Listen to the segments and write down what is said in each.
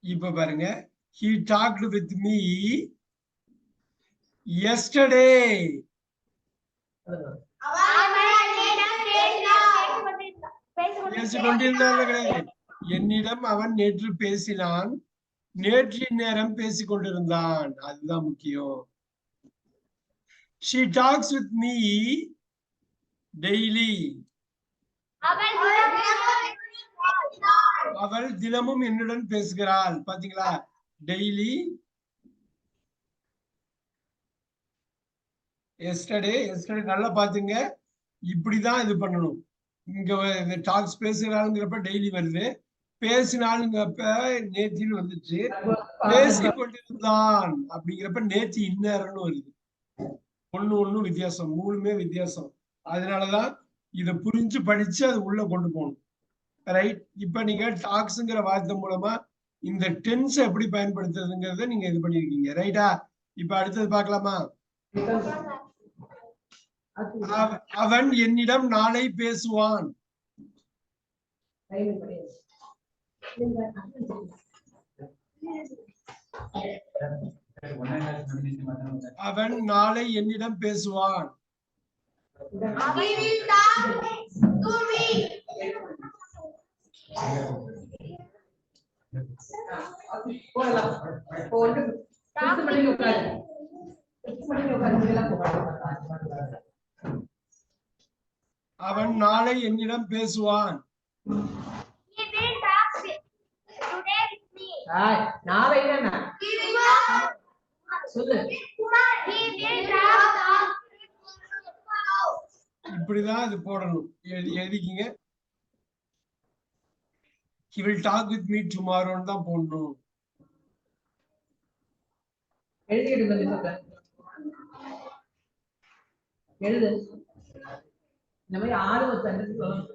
இப்ப பாருங்க, he talked with me yesterday. பேசிக்கொண்டிருந்தால் கிடையாது, என்னிடம் அவன் நேற்று பேசினான், நேற்று நேரம் பேசிக் கொண்டிருந்தான். அதுதான் முக்கியம். she talks with me daily. அவள் தினமும் என்னுடன் பேசுகிறாள். பாத்தீங்களா? டெய்லி, எஸ்டர்டே நல்லா பாத்துங்க. இப்படிதான் இது பண்ணணும். இங்க இந்த டாக்ஸ் பேசுகிறாளுங்கிறப்ப டெய்லி வருது, பேசினாலுங்கிறப்ப நேத்தின்னு வந்துச்சு, பேசிக் கொண்டிருந்தான் அப்படிங்கிறப்ப நேத்தி இந்நேரம்னு வருது. ஒண்ணு வித்தியாசம், மூணுமே வித்தியாசம். அதனாலதான் இதை புரிஞ்சு படிச்சு அது உள்ள கொண்டு போகணும். ரைட்? இப்ப நீங்க டாக்ஸ்ங்கிற வார்த்தை மூலமா இந்த டென்ஸ் எப்படி பயன்படுத்துறதுங்கிறத நீங்க இது பண்ணிருக்கீங்க. ரைட்டா? இப்ப அடுத்தது பார்க்கலாமா? அவன் என்னிடம் நாளை பேசுவான். அவன் நாளை என்னிடம் பேசுவான். அவன் நாளை என்னிடம் பேசுவான். இப்படிதான் இது போடணும். எழுதிக்கிங்க. he will talk with me tomorrow தான் போடணும். எழுது. இந்த மாதிரி 6 சென்டென்ஸ் வரும்.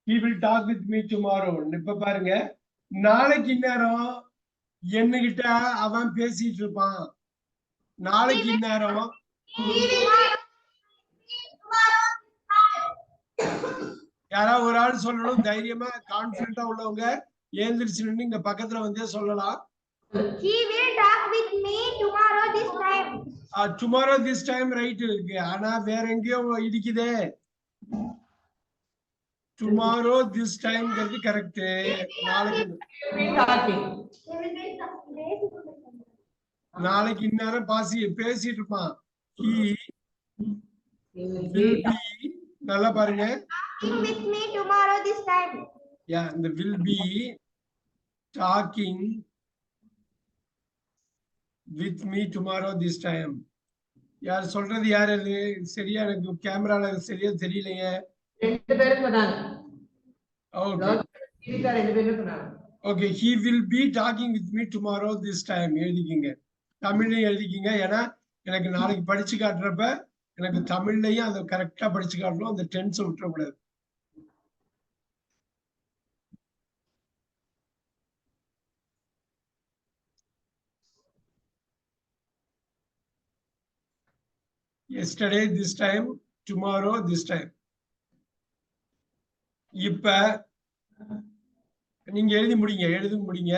he will talk with me tomorrow. இப்ப பாருங்க, நாளைக்கு நேரம் என்னகிட்ட அவன் பேசிட்டு இருப்பான். நாளைக்கு நேரம் யாராவது ஒரு ஆள் சொல்லணும். தைரியமா கான்பிடண்டா உள்ளவங்க எழுந்திருச்சு நின்று இங்க பக்கத்துல வந்தே சொல்லலாம். he will talk with me tomorrow this time. tomorrow this time right இருக்கு, ஆனா வேற எங்கேயோ இடிக்குதே. tomorrow this time ங்கிறது கரெக்ட். நாளைக்கு இந்நேரம் பேசிட்டு இருப்பான். he will be, நல்லா பாருங்க, with me tomorrow this time. yeah, இந்த will be talking with me tomorrow this time. யார் சொல்றது? யார் அது? சரியா எனக்கு கேமரால சரியா தெரியலையே. ரெண்டு பேரும் சொன்னாங்க. ஓகே, ரெண்டு பேரும் சொன்னாங்க. Okay, he will be talking with me tomorrow this time எழுதிக்கிங்க. தமிழ்லயும் எழுதிக்கிங்க. ஏன்னா எனக்கு நாளைக்கு படிச்சு காட்டுறப்ப எனக்கு தமிழ்லயும் அதை கரெக்டா படிச்சு காட்டணும். அந்த டென்ஸ் விட்டுறக்கூடாது. yesterday this time, tomorrow this time. இப்ப நீங்க எழுதி முடிங்க.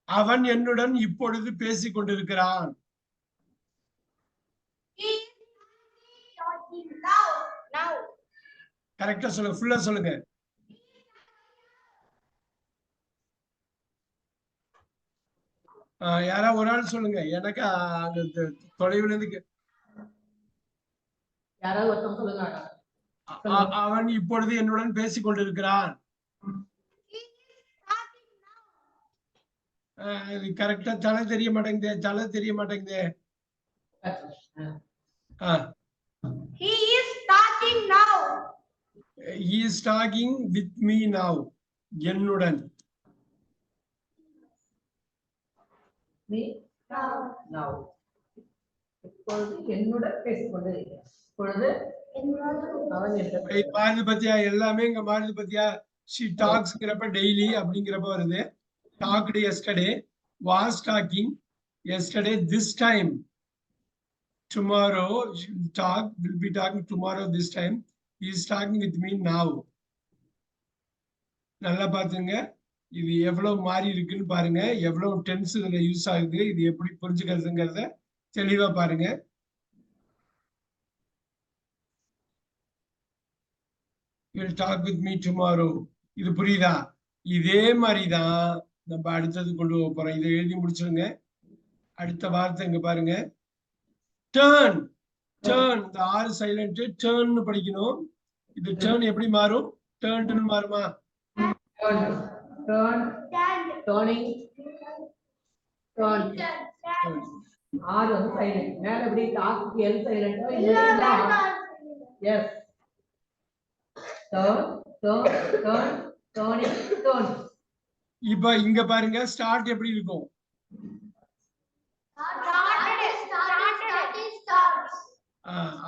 அவன் என்னுடன் இப்பொழுது பேசிக் கொண்டிருக்கிறான். கரெக்டா சொல்லுங்க, ஃபுல்லா சொல்லுங்க. யாரா ஒரு ஆள் சொல்லுங்க. எனக்கு அங்க தொலைவுல இருந்து யாராவது ஒருத்தவங்க சொல்லுங்க. அவன் இப்பொழுது என்னுடன் பேசிக் கொண்டிருக்கிறான். கரெக்டா தலை தெரிய மாட்டேங்குது. he is talking now. he is talking with me now. என்னுடன். now இப்பொழுது என்னுடன் பேசிக்கொண்டிருக்கிறார். இப்பொழுது அவன் என்ன மாறுது பத்தியா, எல்லாமே இங்க மாறுது பத்தியா. she talksங்கிறப்ப டெய்லி அப்படிங்கிறப்ப வருது. talked yesterday, was talking yesterday, this time, tomorrow she will be talking tomorrow, this time he is talking with me now. நல்லா பாத்துங்க, இது எவ்வளவு மாறி இருக்குன்னு பாருங்க, எவ்வளவு டென்ஸ் இதுல யூஸ் ஆகுது, இது எப்படி புரிஞ்சுக்கிறதுங்கிறத தெளிவா பாருங்க. will talk with me tomorrow. இது புரியுதா? இதே மாதிரிதான் நம்ம அடுத்தது கொண்டு போக போறோம். இதை எழுதி முடிச்சிருங்க. அடுத்த வார்த்தை இங்க பாருங்க, டேர்ன். டேர்ன், இந்த ஆறு சைலண்ட், டேர்ன் படிக்கணும். இது டேர்ன் எப்படி மாறும்? டேர்ன் மாறுமா? turning turn ஆறு வந்து சைலண்ட். மேல எப்படி டாக் எல் சைலண்டோ இல்ல S. turn turn turn turning turn. இப்ப இங்க பாருங்க, ஸ்டார்ட் எப்படி இருக்கும்?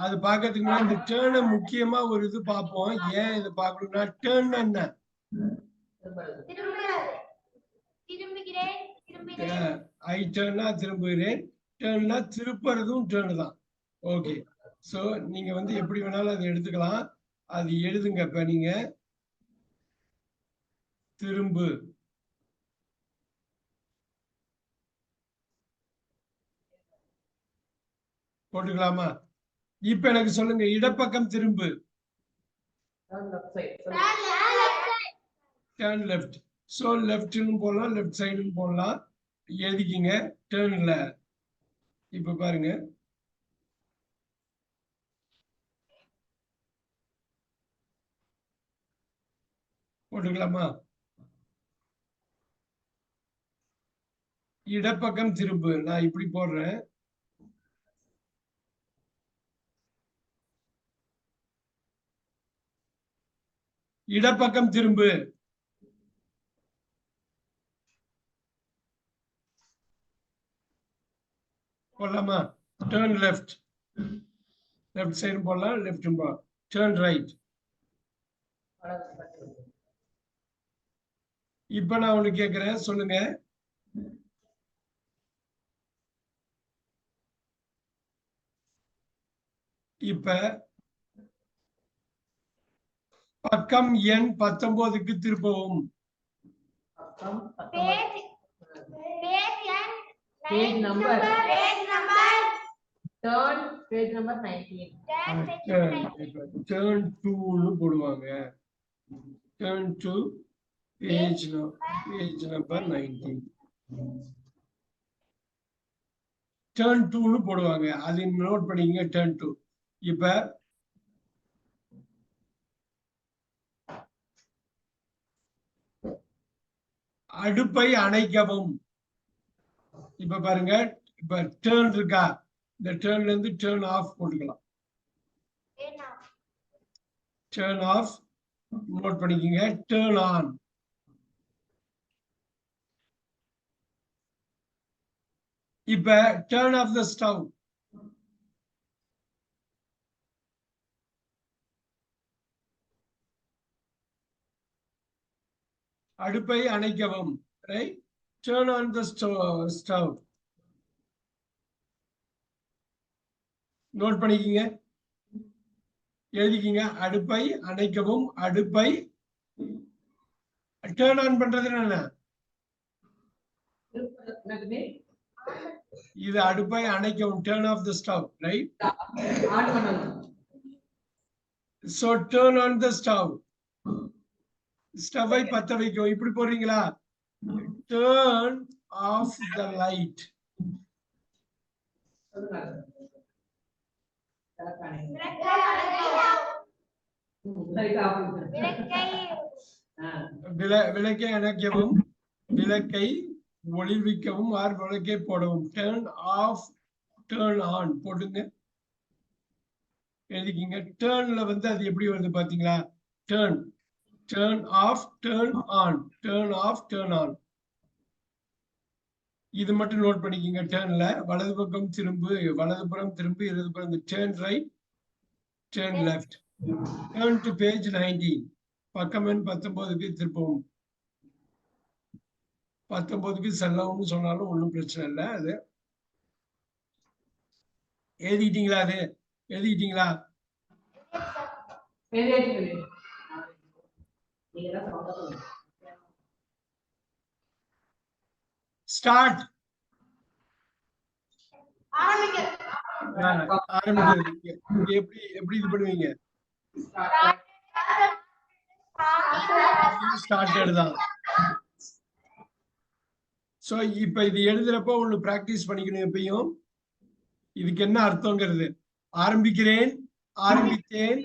அது பாக்கிறதுக்கு முன்னாடி இந்த டேர்னை முக்கியமா ஒரு இது பார்ப்போம். ஏன் இது பார்க்கணும்னா, டேர்ன் என்ன? ஐ டேர்னா திரும்புகிறேன், டேர்ன்னா திருப்புறதும் டேர்ன் தான். ஓகே, சோ நீங்க வந்து எப்படி வேணாலும் அதை எடுத்துக்கலாம். அது எழுதுங்க. இப்ப நீங்க திரும்பு, போட்டுக்கலாமா? இப்ப எனக்கு சொல்லுங்க, இடப்பக்கம் திரும்பு. Turn left. சோ லெஃப்ட்னு போடலாம், லெஃப்ட் சைடுன்னு போடலாம். எழுதிக்கிங்க டர்ன்ல. இப்ப பாருங்க, போட்டுக்கலாமா? இடப்பக்கம் திரும்பு. நான் இப்படி போடுறேன். இடப்பக்கம் திரும்பு. போடலாமா? Turn left. லெஃப்ட் சைடு போடலாம், லெஃப்ட் போடலாம். Turn right. இப்ப நான் உங்களுக்கு கேட்கிறேன், சொல்லுங்க. இப்ப பக்கம் எண் 19க்கு திருப்பவும். Page number. Turn page number 19. Turn to னு போடுவாங்க. Turn to page number 19. Turn to னு போடுவாங்க. அதை நோட் பண்ணிக்கங்க. Turn to. இப்ப அடுப்பை அணைக்கவும். இப்ப பாருங்க, இப்ப டேர்ன் இருக்கா, இந்த டேர்ன்ல இருந்து டேர்ன் ஆஃப் போட்டுக்கலாம். டேர்ன் ஆஃப் நோட் பண்ணிக்கங்க. Turn on. இப்ப டேர்ன் ஆஃப் த ஸ்டவ். அடுப்பை அணைக்கவும். Right? Turn on the stove. Note பண்ணிக்கங்க, எழுதிக்கங்க. அடுப்பை அணைக்கவும். அடுப்பை டர்ன் ஆன் பண்றது என்ன? இது அடுப்பை அணைக்கவும். Turn off the stove, right? So turn on the stove. ஸ்டவை பத்த வைக்கும். இப்படி போடுறீங்களா? Turn off the light. விளக்கை அணைக்கவும், விளக்கை ஒளிவிக்கவும், ஆர் விளக்கை போடவும். Turn off, turn on போடுங்க, எழுதிக்கிங்க. டேர்ன்ல வந்து அது எப்படி வருது பாத்தீங்களா? Turn, turn off, turn on, turn off, turn on. இது மட்டும் நோட் பண்ணிக்கங்க. டேர்ன்ல வலது பக்கம் திரும்பு, வலதுபுறம் திரும்பு, இடதுபுறம் turn right, turn left. Turn to page 19. பக்கம் எண் 19க்கு திருப்பவும். 19க்கு செல்லவும்னு சொன்னாலும் ஒன்றும் பிரச்சனை இல்லை. அது எழுதிட்டீங்களா? அது எழுதிட்டீங்களா? ஸ்டார்ட். ஆரம்பிக்கிறது. இங்க எப்படி எப்படி இது பண்ணுவீங்க? ஸ்டார்டட் தான். சோ இப்ப இது எழுதுறப்ப ஒண்ணு பிராக்டிஸ் பண்ணிக்கணும். எப்பயும் இதுக்கு என்ன அர்த்தங்கிறது. ஆரம்பிக்கிறேன், ஆரம்பித்தேன்,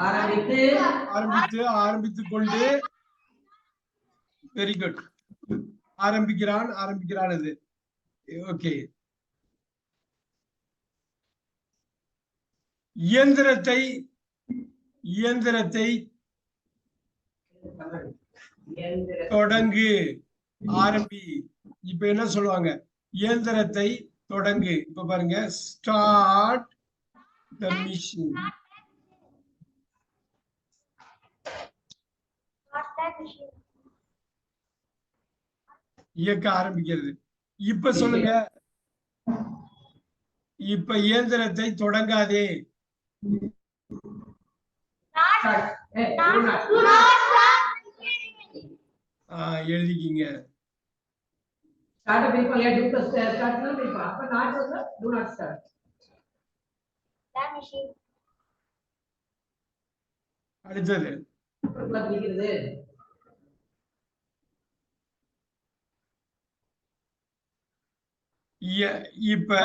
ஆரம்பித்து, ஆரம்பித்துக் கொண்டு. Very good. ஆரம்பிக்கிறான், ஆரம்பிக்கிறான். இது ஓகே. இயந்திரத்தை, இயந்திரத்தை தொடங்கு, ஆரம்பி. இப்ப என்ன சொல்லுவாங்க? இயந்திரத்தை தொடங்கு. இப்ப பாருங்க, ஸ்டார்ட் த மிஷின். இயக்க ஆரம்பிக்கிறது. இப்ப சொல்லுங்க, இப்ப இயந்திரத்தை தொடங்காதே. எழுதிக்கிங்க. அடுத்தது இப்ப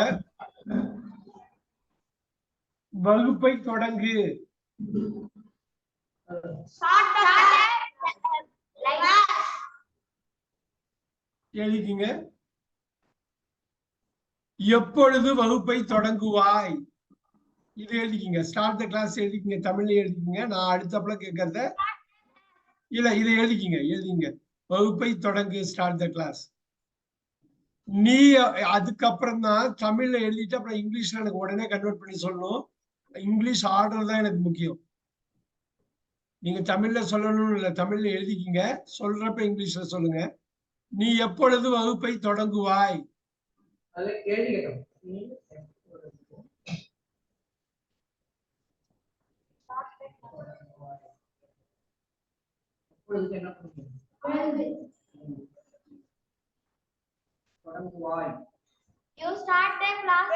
வகுப்பை தொடங்கு. எழுதிக்கிங்க. எப்பொழுது வகுப்பை தொடங்குவாய்? இது எழுதிக்கிங்க. Start the class எழுதிக்கிங்க. தமிழ்ல எழுதிக்கிங்க. நான் அடுத்தப்பல கேட்கறத இல்ல, இதை எழுதிக்கிங்க. எழுதிங்க. வகுப்பை தொடங்கு, ஸ்டார்ட் த கிளாஸ். நீ அதுக்கப்புறம் தான் தமிழ்ல எழுதிட்டு அப்புறம் இங்கிலீஷ்ல எனக்கு உடனே கன்வெர்ட் பண்ணி சொல்லணும். இங்கிலீஷ் ஆர்டர் தான் எனக்கு முக்கியம். நீங்க தமிழ்ல சொல்லணும்னு இல்லை, தமிழ்ல எழுதிக்கிங்க. சொல்றப்ப இங்கிலீஷ்ல சொல்லுங்க. நீ எப்பொழுது வகுப்பை தொடங்குவாய்? You start the class.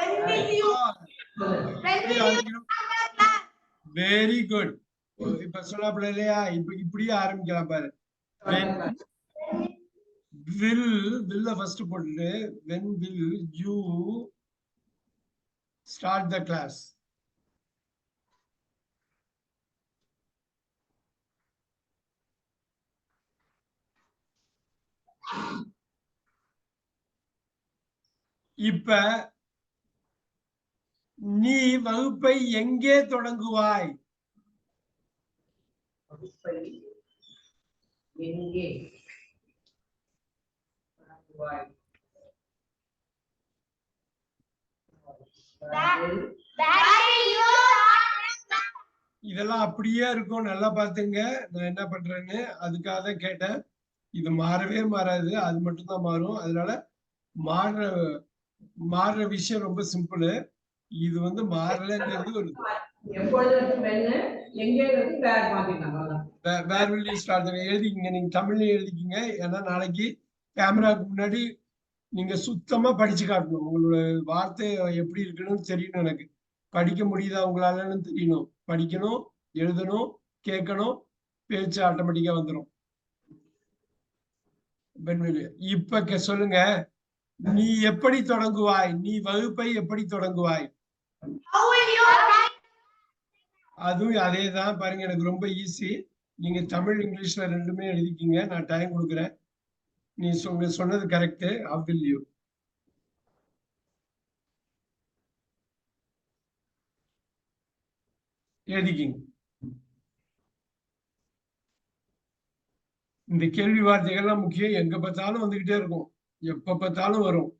Very good. இப்ப சொல்லாப்ல இல்லையா? இப்ப இப்படியே ஆரம்பிக்கலாம் பாரு. will first போட்டுட்டு when will you start the class? இப்ப நீ வகுப்பை எங்கே தொடங்குவாய்? வகுப்பை எங்கே தொடங்குவாய்? இதெல்லாம் அப்படியே இருக்கும். நல்லா பாத்துங்க. நான் என்ன பண்றேன்னு அதுக்காக தான் கேட்டேன். இது மாறவே மாறாது, அது மட்டும் தான் மாறும். அதனால மாறுற விஷயம் ரொம்ப சிம்பிள். இது வந்து மாறலங்கிறது ஒரு வேர் வில் யூ ஸ்டார்ட் எழுதிக்கிங்க. நீங்க தமிழ்ல எழுதிக்கிங்க. ஏன்னா நாளைக்கு கேமராக்கு முன்னாடி நீங்க சுத்தமா படிச்சு காட்டணும். உங்களோட வார்த்தை எப்படி இருக்குன்னு தெரியணும். எனக்கு படிக்க முடியுதா உங்களாலன்னு தெரியணும். படிக்கணும், எழுதணும், கேட்கணும், பேச்சு ஆட்டோமேட்டிக்கா வந்துடும். இப்ப சொல்லுங்க, நீ எப்படி தொடங்குவாய்? நீ வகுப்பை எப்படி தொடங்குவாய்? அதுவும் அதேதான் பாருங்க. எனக்கு ரொம்ப ஈஸி. நீங்க தமிழ் இங்கிலீஷ்ல ரெண்டுமே எழுதிக்கிங்க. நான் டைம் கொடுக்குறேன். நீ சொன்னது கரெக்ட். How will you? எழுதிக்கிங்க. இந்த கேள்வி வார்த்தைகள்லாம் முக்கியம். எங்க பார்த்தாலும் வந்துகிட்டே இருக்கும். எப்ப பார்த்தாலும் வரும்.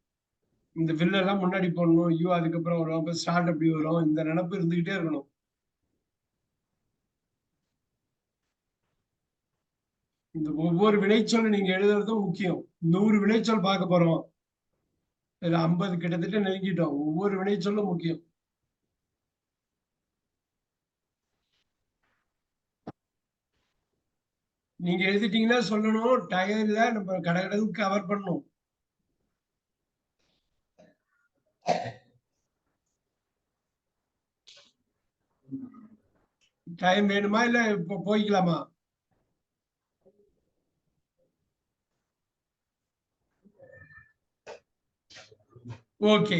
இந்த வில்லெல்லாம் முன்னாடி போடணும். ஐயோ அதுக்கப்புறம் வரும். அப்ப ஸ்டார்ட் அப்படி வரும். இந்த நினைப்பு இருந்துகிட்டே இருக்கணும். இந்த ஒவ்வொரு வினைச்சொல் நீங்க எழுதுறதும் முக்கியம். 100 வினைச்சொல் பார்க்க போறோம். இதுல 50 கிட்டத்தட்ட நெருங்கிட்டோம். ஒவ்வொரு வினைச்சொல்லும் முக்கியம். நீங்க எழுதிட்டீங்கன்னா சொல்லணும். டயர்ல நம்ம கடகடன்னு கவர் பண்ணணும். டைம் வேணுமா இல்ல இப்ப போய்க்கலாமா? ஓகே.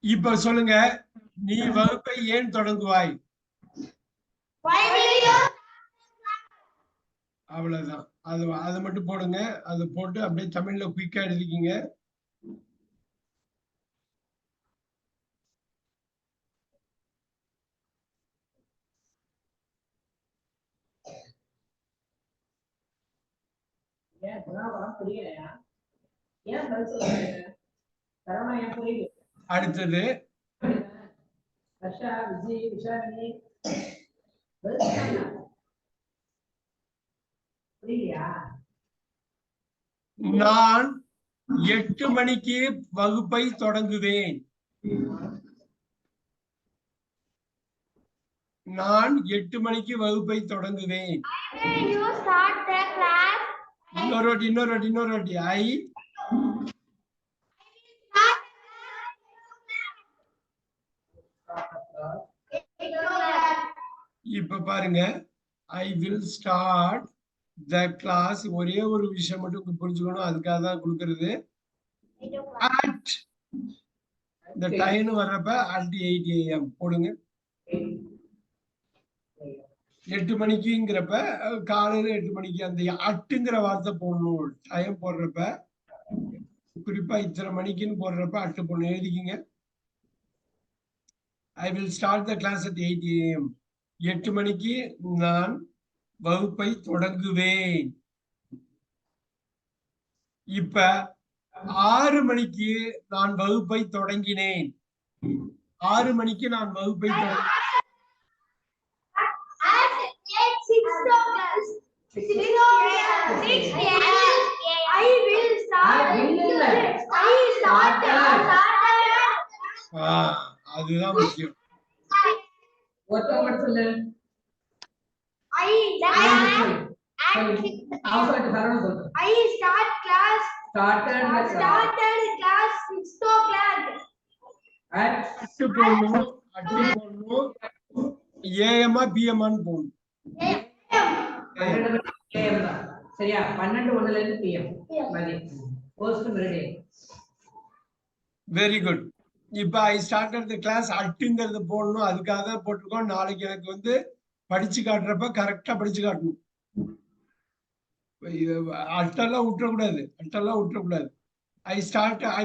இப்ப சொல்லுங்க, நீ வகுப்பை ஏன் தொடங்குவாய்? அவ்வளவுதான். அது மட்டும் போடுங்க. அது போட்டு அப்படியே தமிழ்ல குயிக்கா எழுதிக்கிங்க. அடுத்தது நான் 8 மணிக்கு வகுப்பை தொடங்குவேன். நான் 8 மணிக்கு வகுப்பை தொடங்குவேன். இன்னொரு வாட்டி இப்ப பாருங்க, I will start the class. ஒரே ஒரு விஷயம் மட்டும் புரிஞ்சுக்கணும், அதுக்காக தான் கொடுக்கறது. அட் இந்த டைம் வர்றப்ப at 8 AM போடுங்க. 8 மணிக்குங்கிறப்ப காலையில 8 மணிக்கு அந்த அட்டுங்கிற வார்த்தை போடணும். டைம் போடுறப்ப குறிப்பா இத்தனை மணிக்குன்னு போடுறப்ப அட்டு போடணும். எழுதிக்கிங்க. I will start the class at 8 AM. 8 மணிக்கு நான் வகுப்பை தொடங்குவேன். இப்ப 6 மணிக்கு நான் வகுப்பை தொடங்கினேன். 6 மணிக்கு நான் வகுப்பை அதுதான் முக்கியம். ஏஎம்மா பிஎம்மான்னு போகணும். சரியா? 12:01 PM. Very good. இப்ப ஐ ஸ்டார்டட் தி கிளாஸ் அட்டுங்கிறது போடணும். அதுக்காக தான் போட்டிருக்கோம். நாளைக்கு எனக்கு வந்து படிச்சு காட்டுறப்ப கரெக்டா படிச்சு காட்டணும். அட்டெல்லாம் விட்டுறக்கூடாது. I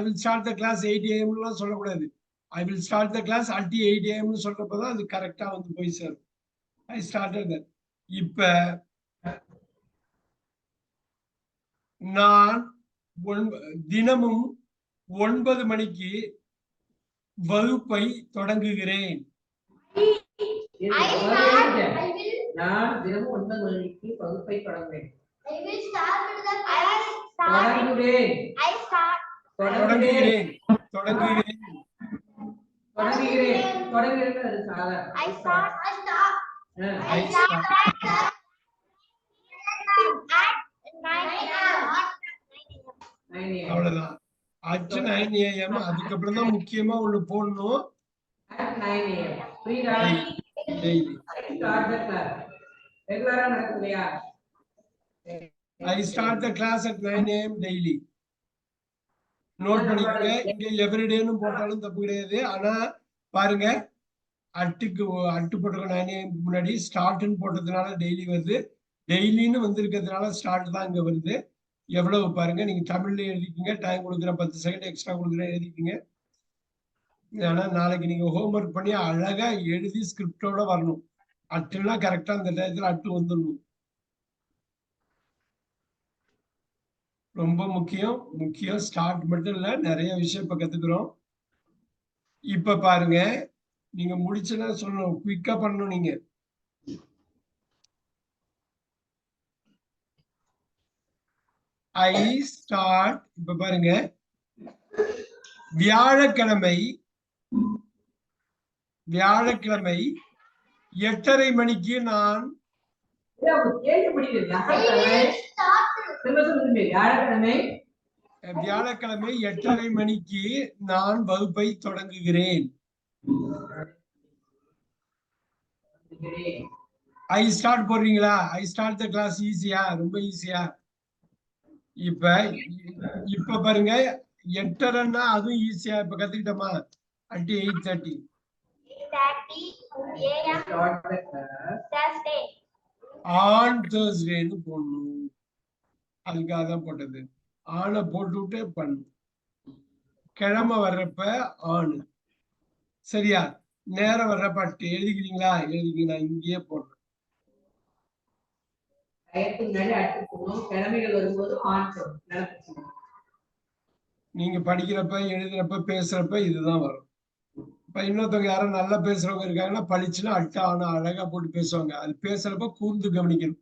will start the class 8 AM சொல்லக்கூடாது. I will start the class at 8 AM சொல்றப்பதான் அது கரெக்டா வந்து போய் சேரும். I started. இப்ப நான் தினமும் 9 மணிக்கு வகுப்பை தொடங்குகிறேன். நான் தினமும் 9 மணிக்கு வகுப்பை தொடங்குவேன். அவ்வளவுதான். at 9 AM. அதுக்கப்புறம் தான் முக்கியமா ஒண்ணு போடணும். I start the class at 9 AM daily. Note பண்ணிக்கங்க. இங்க எவ்ரிடேன்னு போட்டாலும் தப்பு கிடையாது. ஆனா பாருங்க, அட்டு போட்டிருக்க 9 AM முன்னாடி ஸ்டார்ட்னு போட்டதுனால டெய்லி வருது. டெய்லின்னு வந்திருக்கிறதுனால ஸ்டார்ட் தான் இங்க வருது. எவ்வளவு பாருங்க. நீங்க தமிழ்ல எழுதிக்கீங்க. டைம் கொடுக்குற 10 செகண்ட் எக்ஸ்ட்ரா கொடுக்குறேன், எழுதிக்கீங்க. ஆனா நாளைக்கு நீங்க ஹோம்ஒர்க் பண்ணி அழகா எழுதி ஸ்கிரிப்டோட வரணும். அட்டுலாம் கரெக்டா அந்த டயத்துல அட்டு வந்துடணும். ரொம்ப முக்கியம் ஸ்டார்ட் மட்டும் இல்ல, நிறைய விஷயம் இப்ப கத்துக்கிறோம். இப்ப பாருங்க, நீங்க முடிச்சுன்னா சொல்லணும், குயிக்கா பண்ணணும் நீங்க. I start. இப்ப பாருங்க, வியாழக்கிழமை 8:30 மணிக்கு நான் வியாழக்கிழமை 8:30 மணிக்கு நான் வகுப்பை தொடங்குகிறேன். ஐ ஸ்டார்ட் போடுறீங்களா? ஐ ஸ்டார்ட் த கிளாஸ் ஈஸியா? ரொம்ப ஈஸியா. இப்ப பாருங்க, 8:30ன்னா அதுவும் ஈஸியா இப்ப கத்துக்கிட்டோமா? at 8:30 on Thursdayன்னு போடணும். அதுக்காக தான் போட்டது. ஆனை போட்டுவிட்டு பண்ணு. கிழமை வர்றப்ப ஆணு, சரியா? நேரம் வர்றப்ப அட்டு. எழுதிக்கிறீங்களா? எழுதிக்க, நான் இங்கேயே போடுறேன். நீங்க படிக்கிறப்ப, எழுதுறப்ப, பேசுறப்ப இதுதான் வரும். இப்ப இன்னொருத்தவங்க யாரும் நல்லா பேசுறவங்க இருக்காங்கன்னா பளிச்சுன்னா அட்டை ஆனா அழகா போட்டு பேசுவாங்க. அது பேசுறப்ப கூர்ந்து கவனிக்கணும்.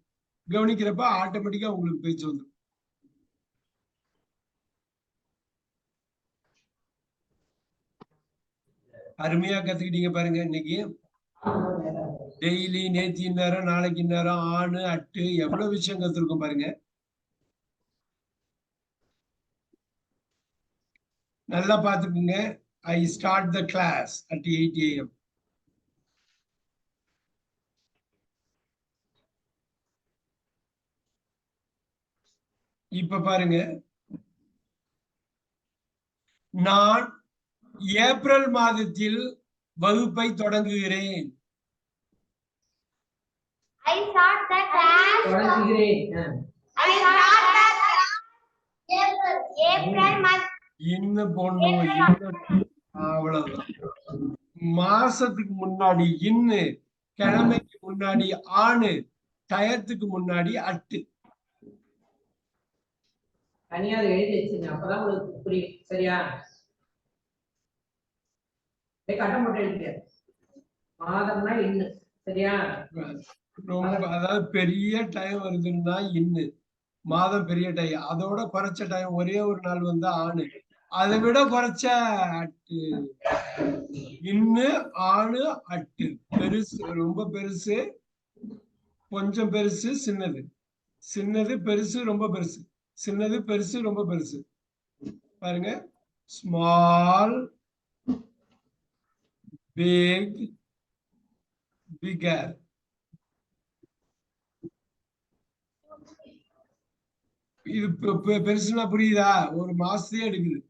கவனிக்கிறப்ப ஆட்டோமேட்டிக்கா உங்களுக்கு பேச்சு வந்துடும். அருமையா கத்துக்கிட்டீங்க பாருங்க. இன்னைக்கு டெய்லி நேத்தி நேரம், நாளைக்கு நேரம், ஆணு, அட்டு, எவ்வளவு விஷயம் கத்துருக்கோம் பாருங்க. நல்லா பாத்துக்குங்க. I start the class at 8 AM. இப்ப பாருங்க, நான் ஏப்ரல் மாதத்தில் வகுப்பை தொடங்குகிறேன். I start the class. I start the class. April month. இன்னும் போடணும். அவ்வளவுதான். மாசத்துக்கு முன்னாடி இன்னு, கிழமைக்கு முன்னாடி ஆணு, டயத்துக்கு முன்னாடி அட்டு. தனியா எழுதி வச்சுங்க, அப்பதான் உங்களுக்கு புரியும். சரியா? கட்டம் போட்டு எழுதிய மாதம்னா இன்னு. சரியா? ரொம்ப, அதாவது பெரிய டைம் வருதுன்னா இன்னு, மாதம் பெரிய டைம். அதோட குறைச்ச டைம் ஒரே ஒரு நாள் வந்து ஆணு, அதை விட குறைச்ச அட்டு. இன்னு, ஆணு, அட்டு. பெருசு, ரொம்ப பெருசு, கொஞ்சம் பெருசு, சின்னது. சின்னது, பெருசு, ரொம்ப பெருசு. சின்னது, பெருசு, ரொம்ப பெருசு. பாருங்க, ஸ்மால், பிக், பிகர். இது பெருசுன்னா புரியுதா? ஒரு மாசத்தையே எடுக்குது.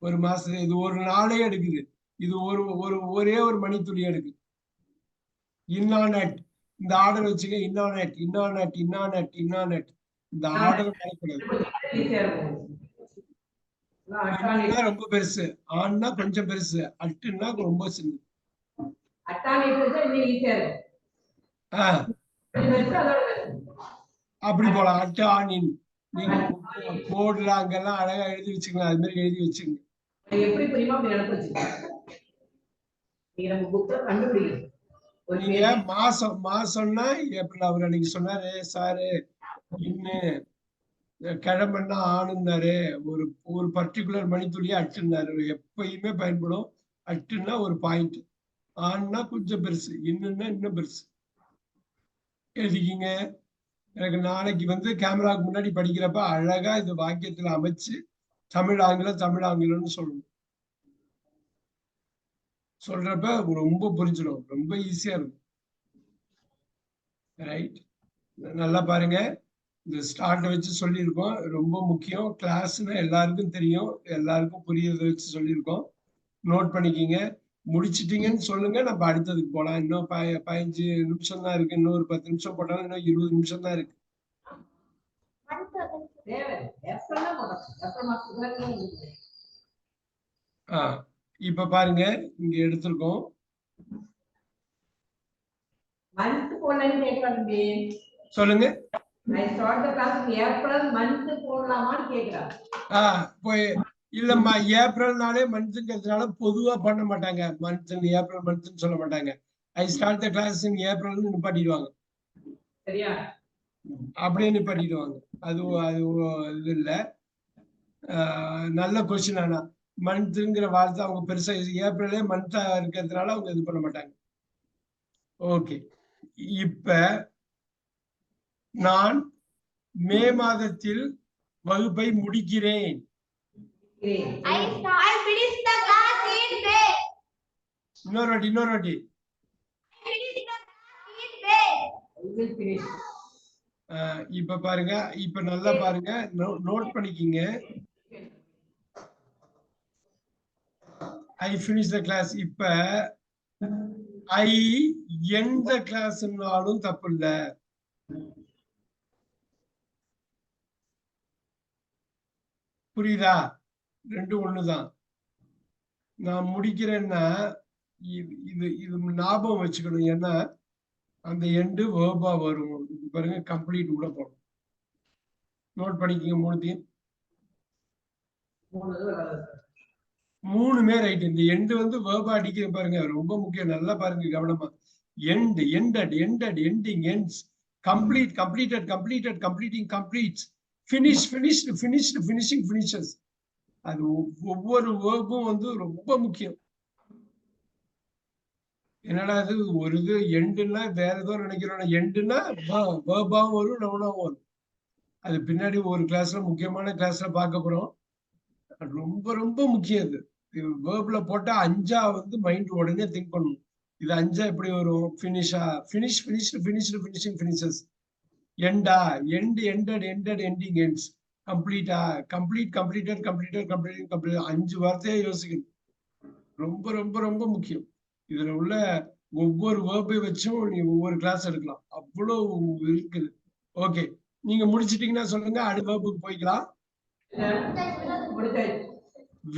ஒரு மாசம், இது ஒரு நாளே எடுக்குது. இது ஒரே ஒரு மணித்துளி எடுக்குது. இன்னானட், இந்த ஆர்டர் வச்சுக்க. இன்னானட், இன்னானட், இன்னானட், இன்னானட். இந்த ஆர்டர் ரொம்ப பெருசு, ஆண்னா கொஞ்சம் பெருசு, அட்டுன்னா ரொம்ப சின்ன. அப்படி போலாம். அட்டு, ஆணின். நீங்க போர்டுல அங்கெல்லாம் அழகா எழுதி வச்சுக்கலாம். அது மாதிரி எழுதி வச்சுங்க. எப்படி புரியுமா அப்படி நடப்பு வச்சுக்கோங்க. நீங்க மாசம்னா ஏப்ரல். அவர் அன்னைக்கு சொன்னாரு சாரு, இன்னும் கிழமைன்னா ஆணுன்னாரு, ஒரு பர்டிகுலர் மணித்துளியா அட்டுன்னாரு. எப்பயுமே பயன்படும். அட்டுன்னா ஒரு பாயிண்ட், ஆண்னா கொஞ்சம் பெருசு, இன்னுன்னா இன்னும் பெருசு. எழுதிக்கிங்க. எனக்கு நாளைக்கு வந்து கேமராக்கு முன்னாடி படிக்கிறப்ப அழகா இந்த வாக்கியத்துல அமைச்சு தமிழ் ஆங்கிலம், தமிழ் ஆங்கிலம்னு சொல்லணும். சொல்றப்ப ரொம்ப புரிஞ்சிடும், ரொம்ப ஈஸியா இருக்கும். ரைட்? நல்லா பாருங்க, இந்த ஸ்டார்ட் வச்சு சொல்லியிருக்கோம். ரொம்ப முக்கியம். கிளாஸ்னா எல்லாருக்கும் தெரியும், எல்லாருக்கும் புரியறத வச்சு சொல்லியிருக்கோம். நோட் பண்ணிக்கிங்க. முடிச்சிட்டீங்கன்னு சொல்லுங்க, நம்ம அடுத்ததுக்கு போலாம். இன்னும் 15 நிமிஷம் தான் இருக்கு. இன்னும் ஒரு 10 நிமிஷம் போட்டாலும் இன்னும் 20 நிமிஷம் தான் இருக்கு. இப்ப பாருங்க, இங்க எடுத்திருக்கோம். சொல்லுங்க. I start the class in April month போடலாமான்னு கேக்குறேன். போய் இல்லம்மா ஏப்ரல்னாலே மந்த்ங்கிறதுனால பொதுவா பண்ண மாட்டாங்க. மந்த் ஏப்ரல் மந்த்னு சொல்ல மாட்டாங்க. ஐ ஸ்டார்ட் த கிளாஸ் இன் ஏப்ரல்னு நிப்பாட்டிடுவாங்க. சரியா? அப்படியே நிப்பாட்டிடுவாங்க. அது இது இல்ல. நல்ல கொஸ்டின். ஆனா மந்த்ங்கிற வார்த்தை அவங்க பெருசா ஏப்ரலே மந்தா இருக்கிறதுனால அவங்க இது பண்ண மாட்டாங்க. ஓகே, இப்ப நான் மே மாதத்தில் வகுப்பை முடிக்கிறேன். I finish the class in May. இன்னொரு வாட்டி I finish the class in May. I will finish. இப்ப பாருங்க, இப்ப நல்லா பாருங்க, நோட் பண்ணிக்கிங்க. I finish the class. இப்ப I end the classனாலும் தப்பு இல்ல. புரியுதா? ரெண்டு ஒண்ணுதான். நான் முடிக்கிறேன்னா இது ஞாபகம் வச்சுக்கணும். ஏன்னா அந்த எண்டு வேர்பா வரும். பாருங்க, கம்ப்ளீட் கூட போடும். நோட் பண்ணிக்கங்க. மூணுமே ரைட். இந்த எண்டு வந்து வேர்பா அடிக்கிற பாருங்க, ரொம்ப முக்கியம். நல்லா பாருங்க, கவனமா. End, ended, ending, ends, complete, completed, completed, completing, completes, finish, finished, finished, finishing, finishes. அது ஒவ்வொரு வேர்பும் வந்து ரொம்ப முக்கியம். என்னடா அது ஒரு இது எண்டுன்னா வேற ஏதோ நினைக்கிறோம். எண்டுன்னா வேர்பாவும் வரும், நவுனாவும் வரும். அது பின்னாடி ஒரு கிளாஸ்ல, முக்கியமான கிளாஸ்ல பார்க்க போறோம். ரொம்ப ரொம்ப முக்கியம். இது வேர்ப்ல போட்டா 5 வந்து மைண்ட் உடனே திங்க் பண்ணணும். இது 5 எப்படி வரும்? ஃபினிஷா, finish, finished, finished, finishing, finishes. எண்டா, end, ended, ended, ending, ends. கம்ப்ளீட்டா, complete, completed, completed, completing, complete. 5 வார்த்தையை யோசிக்கணும். ரொம்ப ரொம்ப ரொம்ப முக்கியம். இதுல உள்ள ஒவ்வொரு வேர்பை வச்சும் நீ ஒவ்வொரு கிளாஸ் எடுக்கலாம். அவ்வளவு இருக்குது. ஓகே, நீங்க முடிச்சிட்டீங்கன்னா சொல்லுங்க, அடுத்த வேர்புக்கு போய்க்கலாம்.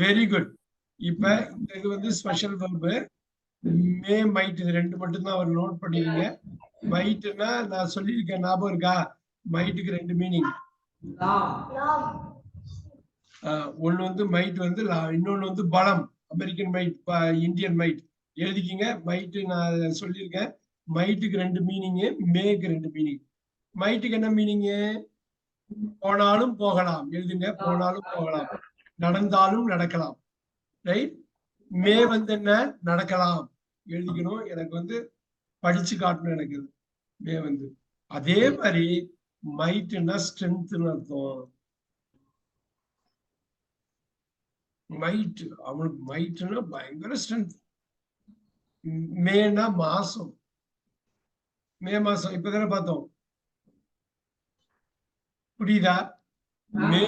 Very good. இப்ப இந்த இது வந்து ஸ்பெஷல் வெர்பு. மே, மைட், இது ரெண்டு மட்டும் தான் அவர் நோட் பண்ணிக்கீங்க. மைட்னா நான் சொல்லியிருக்கேன், ஞாபகம் இருக்கா? மைட்டுக்கு 2 மீனிங். ஒண்ணு வந்து மைட் வந்து இன்னொன்னு வந்து பலம். American might, Indian might. எழுதிக்கிங்க. மைட்டு நான் சொல்லியிருக்கேன். மைட்டுக்கு 2 மீனிங், மேக்கு 2 மீனிங். மைட்டுக்கு என்ன மீனிங்? போனாலும் போகலாம். எழுதுங்க, போனாலும் போகலாம், நடந்தாலும் நடக்கலாம். ரைட். மே வந்து என்ன? நடக்கலாம். எழுதிக்கணும். எனக்கு வந்து படிச்சு காட்டணும். எனக்கு மே வந்து அதே மாதிரி மைட்னா ஸ்ட்ரென்த்னு அர்த்தம். மைட், அவனுக்கு மைட்னா பயங்கர ஸ்ட்ரென்த். மேனா மாசம். மே மாசம் இப்பதானே பார்த்தோம். புரியுதா? மே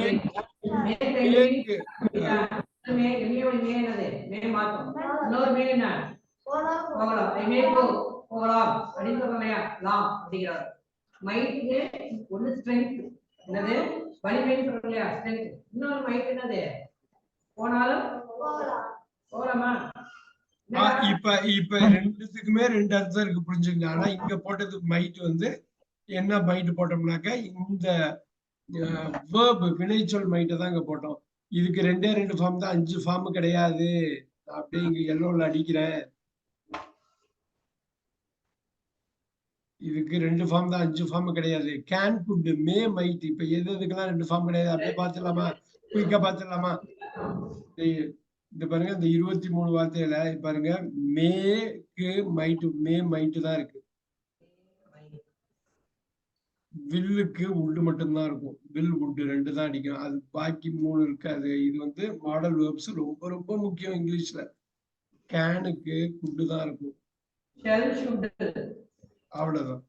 இப்ப ரெண்டுத்துக்குமே 2 அர்த்தம் இருக்கு, புரிஞ்சுங்க. ஆனா இங்க போட்டது மைட் வந்து என்ன மைட் போட்டோம்னாக்க இந்த வேர்ப் வினைச்சொல் மைட்டை தான் இங்க போட்டோம். இதுக்கு 2 ஃபார்ம் தான், 5 ஃபார்ம் கிடையாது. அப்படியே இங்க எல்லோல அடிக்கிறேன். இதுக்கு 2 ஃபார்ம் தான், 5 ஃபார்ம் கிடையாது. Can, good, May, might. இப்ப எதுக்கெல்லாம் 2 ஃபார்ம் கிடையாது? அப்படியே பார்த்துடலாமா? குயிக்கா பார்த்துடலாமா? இந்த பாருங்க, இந்த 23 வார்த்தையில பாருங்க, மேக்கு மைட்டு, மே மைட்டு தான் இருக்கு. வில்லுக்கு உட்டு மட்டும்தான் இருக்கும். வில், உட்டு 2 தான் அடிக்கும். அது பாக்கி 3 இருக்காது. இது வந்து மாடல் வேர்ப்ஸ், ரொம்ப ரொம்ப முக்கியம் இங்கிலீஷ்ல. கேனுக்கு குட்டு தான் இருக்கும். அவ்வளவுதான்.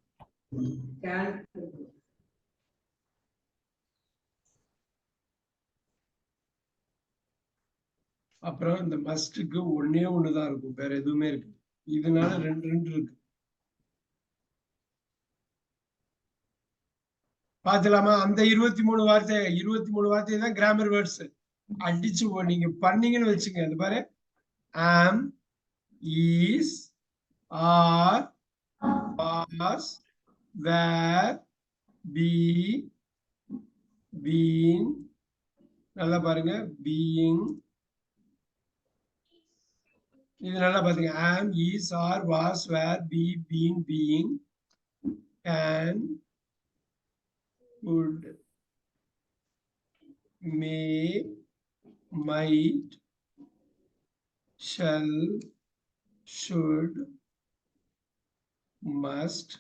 அப்புறம் இந்த மஸ்டுக்கு ஒன்னே ஒண்ணுதான் இருக்கும், வேற எதுவுமே இருக்கு. இதனால 2 இருக்கு. பாத்துலாமா? அந்த 23 வார்த்தை தான் கிராமர் வேர்ட்ஸ். அடிச்சு நீங்க பண்ணீங்கன்னு வச்சுங்க. அது பாரு, am, is, are, was, were, be, been, நல்லா பாருங்க, being, இது நல்லா பாருங்க, am, is, are, was, were, be, been, being, can, would, may, might, shall, should, must.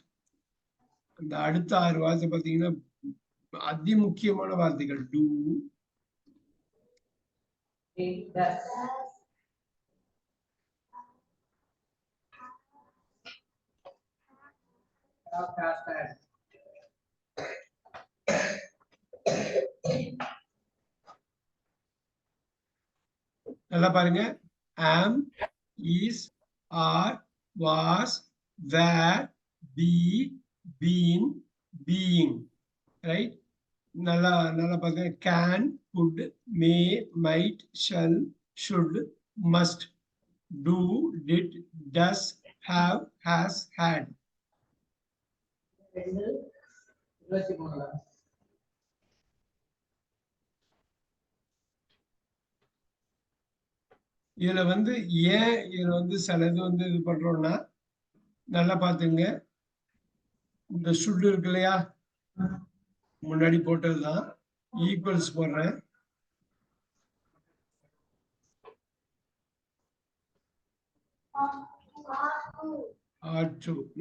அந்த அடுத்த 6 வார்த்தை பார்த்தீங்கன்னா அதி முக்கியமான வார்த்தைகள். do, நல்லா பாருங்க, am, is, are, was, were, be, been, being, right? நல்லா நல்லா பாருங்க, can, could, may, might, shall, should, must, do, did, does, have, has, had. இதுல வந்து ஏன் இதுல வந்து சிலது வந்து இது பண்றோம்னா, நல்லா பாத்துங்க, இந்த should இருக்கு இல்லையா, முன்னாடி போட்டதுதான், ஈக்குவல்ஸ் போடுறேன்.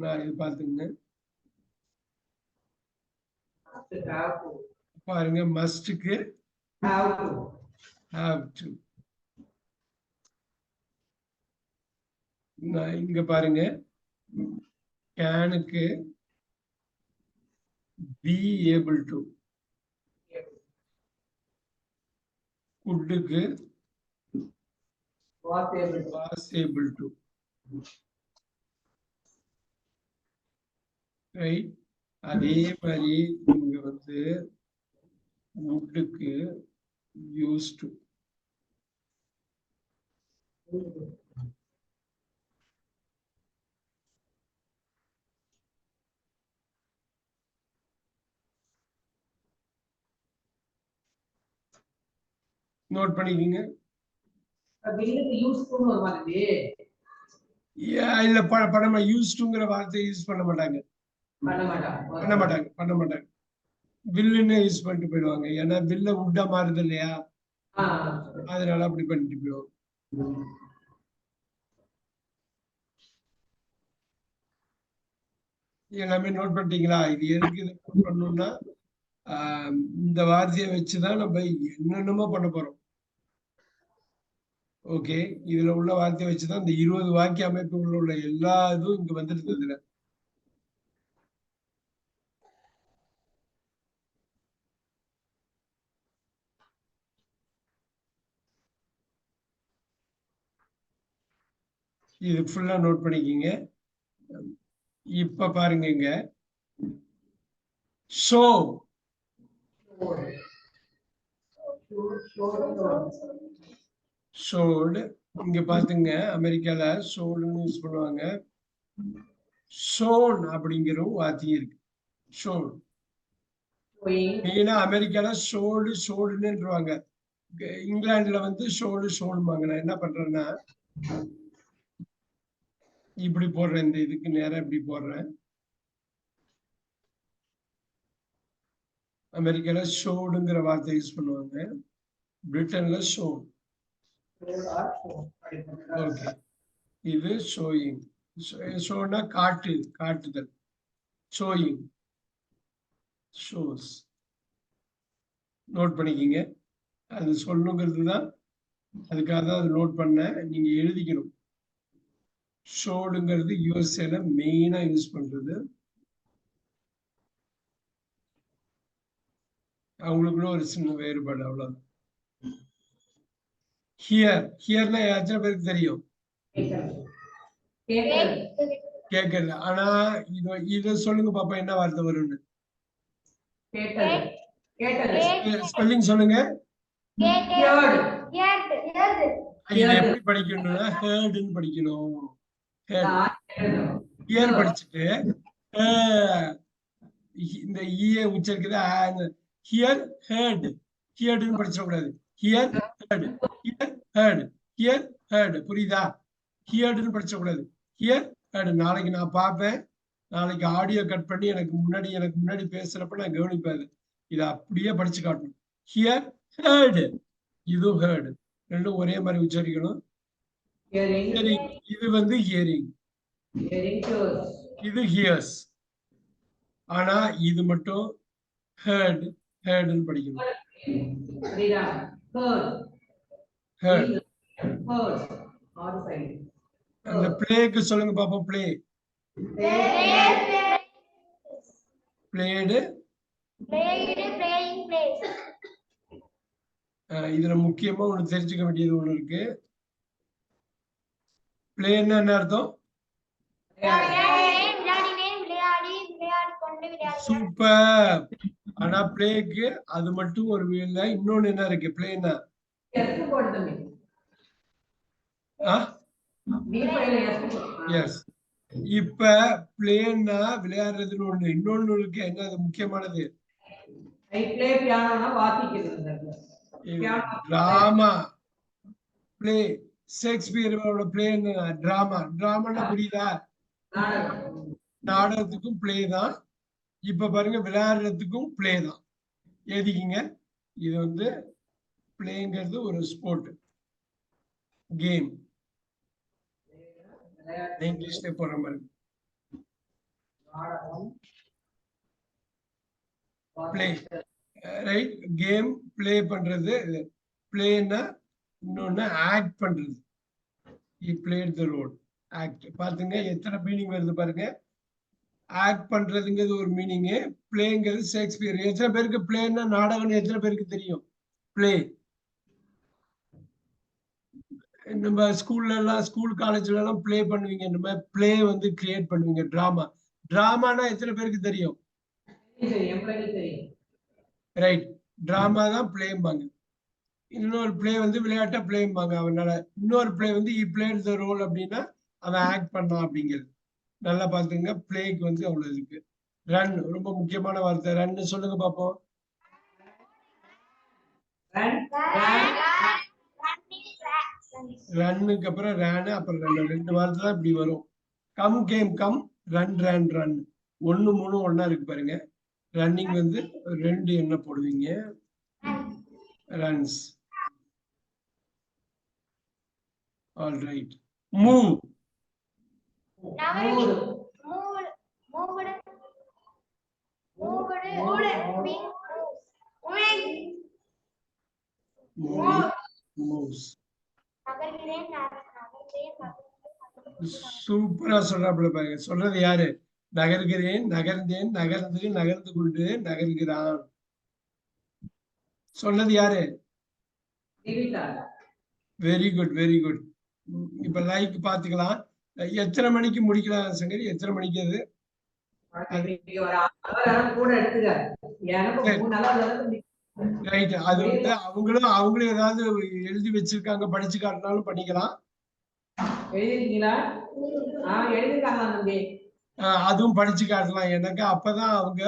நான் இது பாத்துங்க பாருங்க, மஸ்டுக்கு have to. இங்க பாருங்க, கேனுக்கு be able to, குட்டுக்கு was able to, right? அதே மாதிரி இங்க வந்து woodக்கு used to. நோட் பண்ணிக்கீங்க. இல்ல பண்ண யூஸ்டுங்கிற வார்த்தை யூஸ் பண்ண மாட்டாங்க, பண்ண மாட்டாங்க. வில்லுன்னு யூஸ் பண்ணிட்டு போயிடுவாங்க. ஏன்னா வில்ல உட்டா மாறுது இல்லையா, அதனால அப்படி பண்ணிட்டு போயிடுவாங்க. எல்லாமே நோட் பண்ணிட்டீங்களா? இது எதுக்கு இதை நோட் பண்ணணும்னா, இந்த வார்த்தையை வச்சுதான் நம்ம என்னென்னமோ பண்ண போறோம். ஓகே, இதுல உள்ள வார்த்தையை வச்சுதான் இந்த 20 வாக்கிய அமைப்புகள் உள்ள எல்லா இதுவும் இங்க வந்துருது. இதுல இது ஃபுல்லா நோட் பண்ணிக்கிங்க. இப்ப பாருங்க, இங்க ஷோ, ஷோடு, இங்க பாத்துங்க, அமெரிக்கால ஷோடுன்னு யூஸ் பண்ணுவாங்க. ஷோன் அப்படிங்கிற வார்த்தையும் இருக்கு. ஷோன் மெயினா அமெரிக்கால ஷோடுன்னுவாங்க. இங்கிலாந்துல வந்து ஷோடும்பாங்க. நான் என்ன பண்றேன்னா, இப்படி போடுறேன், இந்த இதுக்கு நேரம் இப்படி போடுறேன். அமெரிக்கால ஷோடுங்கிற வார்த்தை யூஸ் பண்ணுவாங்க, பிரிட்டன்ல ஷோன். ஓகே, இது ஷோயிங். ஷோனா காட்டுதல். Showing, shows. நோட் பண்ணிக்கிங்க. அது சொல்லணுங்கிறது தான், அதுக்காக தான் அது நோட் பண்ண. நீங்க எழுதிக்கணும். ஷோடுங்கிறது யூஎஸ்ஏல மெயினா யூஸ் பண்றது. அவங்களுக்குள்ள ஒரு சின்ன வேறுபாடு, அவ்வளவுதான். ஹியர்னா எத்தனை பேருக்கு தெரியும்? கேட்கல. ஆனா இத சொல்லுங்க பாப்பா, என்ன வார்த்தை வரும்னு ஸ்பெல்லிங் சொல்லுங்க. இதை எப்படி படிக்கணும்னா, ஹேர்டுன்னு படிக்கணும். ஹியர் படிச்சுட்டு இந்த ஈய உச்சரிக்கிறது ஹியர் ஹேர்ட், ஹியர்டுன்னு படிச்சிடக்கூடாது. Hear heard, hear heard, hear heard. புரியுதா? ஹியர்டுன்னு படிச்சிடக்கூடாது. Hear heard. நாளைக்கு நான் பார்ப்பேன். நாளைக்கு ஆடியோ கட் பண்ணி எனக்கு முன்னாடி பேசுறப்ப நான் கவனிப்பேன். இதை அப்படியே படிச்சு காட்டணும். ஹியர் ஹேர்ட், இது ஹேர்ட். ரெண்டும் ஒரே மாதிரி உச்சரிக்கணும். இது வந்து ஹியரிங், இது ஹியர்ஸ். ஆனா இது மட்டும் ஹேர்ட், ஹேர்ட்னு படிக்கணும். ஹேர்ட். அந்த பிளேக்கு சொல்லுங்க பாப்போம். பிளே, பிளேடு, இதுல முக்கியமா ஒண்ணு தெரிஞ்சுக்க வேண்டியது ஒண்ணு இருக்கு. பிளேன்னா என்ன அர்த்தம்? சூப்பர். ஆனா பிளேக்கு அது மட்டும் ஒரு இல்ல, இன்னொன்னு என்ன இருக்கு? பிளேன்னா எஸ். இப்ப பிளேன்னா விளையாடுறதுன்னு ஒண்ணு, இன்னொன்னு இருக்கு. என்ன அது முக்கியமானது? டிராமா. பிளே, ஷேக்ஸ்பியரோட பிளே என்ன? டிராமா. டிராமான்னா புரியுதா? நாடகத்துக்கும் பிளே தான். இப்ப பாருங்க, விளையாடுறதுக்கும் பிளே தான். எழுதிக்கிங்க. இது வந்து பிளேங்கிறது ஒரு ஸ்போர்ட், கேம். இங்கிலீஷ்ல போற மாதிரி பிளே, ரைட்? கேம் பிளே பண்றது. பிளேன்னா இன்னொன்னு ஆக்ட் பண்றது. He played the role. Act. பாத்துங்க எத்தனை மீனிங் வருது பாருங்க. ஆக்ட் பண்றதுங்கிறது ஒரு மீனிங், பிளேங்கிறது ஷேக்ஸ்பியர். எத்தனை பேருக்கு பிளேன்னா நாடகம் எத்தனை பேருக்கு தெரியும்? பிளே நம்ம ஸ்கூல் காலேஜ்ல எல்லாம் பிளே பண்ணுவீங்க. நம்ம பிளே வந்து கிரியேட் பண்ணுவீங்க. டிராமா. டிராமானா எத்தனை பேருக்கு தெரியும்? ரைட். டிராமா தான் பிளேம்பாங்க. இன்னொரு பிளே வந்து விளையாட்டா பிளேம்பாங்க. அவனால இன்னொரு பிளே வந்து he played the role அப்படின்னா அவன் ஆக்ட் பண்ணான் அப்படிங்கிறது. நல்லா பாத்துங்க. பிளேக்கு வந்து அவ்வளவு இருக்கு. ரன் ரொம்ப முக்கியமான வார்த்தை. ரன் சொல்லுங்க பாப்போம். ரன்னுக்கு அப்புறம் ரேனு, அப்புறம் ரன். ரெண்டு வார்த்தை தான் இப்படி வரும். Come game come, run run run. 1 3 ஒண்ணா இருக்கு பாருங்க. ரன்னிங் வந்து 2 என்ன போடுவீங்க? ரன்ஸ். All right. மூவ். சூப்பரா சொல்றாப்புல பாருங்க. சொல்றது யாரு? நகர்கிறேன், நகர்ந்தேன், நகர்ந்து, நகர்ந்து கொண்டு, நகர்கிறான். சொன்னது யாரு? Very good, very good. இப்ப லைக் பாத்துக்கலாம். எத்தனை மணிக்கு முடிக்கலாம் சங்கரி? எத்தனை மணிக்கு அது? ரைட். அது வந்து அவங்களும் ஏதாவது எழுதி வச்சிருக்காங்க, படிச்சு காட்டினாலும் பண்ணிக்கலாம். அதுவும் படிச்சு காட்டலாம். எனக்கு அப்பதான் அவங்க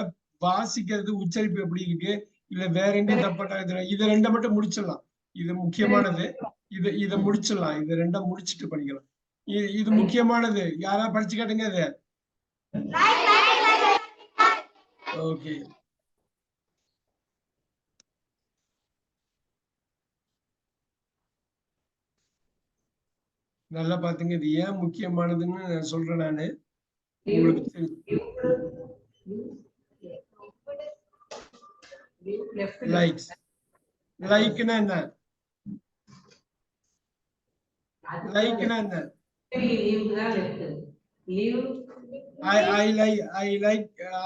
வாசிக்கிறது உச்சரிப்பு எப்படி இருக்கு, இல்ல வேற எங்க தப்பாட்டாங்க. இதை ரெண்டை மட்டும் முடிச்சிடலாம். இது முக்கியமானது. இதை முடிச்சிடலாம். இது ரெண்டா முடிச்சுட்டு பண்ணிக்கலாம். இது முக்கியமானது. யாரா படிச்சு காட்டுங்க அது. ஓகே. நல்லா பாத்துங்க. இது ஏன் முக்கியமானதுன்னு நான் சொல்றேன். நானு உங்களுக்கு லைக்ஸ். லைக்னா என்ன? லைக்னா என்ன?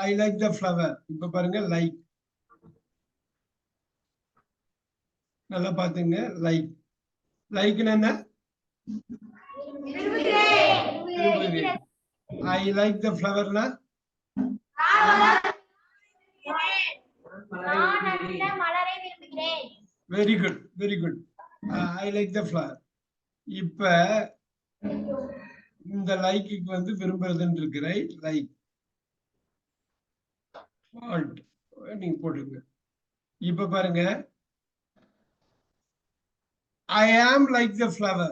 I like the flower. இப்ப பாருங்க லைக். நல்லா பாத்துங்க. லைக். லைக்னா என்ன? I like the flower na? Very good, very good. I like the flower. இப்ப இந்த லைக்கு வந்து விரும்புறதுன்னு இருக்கு. ரைட்? லைக். want நீங்க போட்டுங்க. இப்ப பாருங்க, I am like the flower.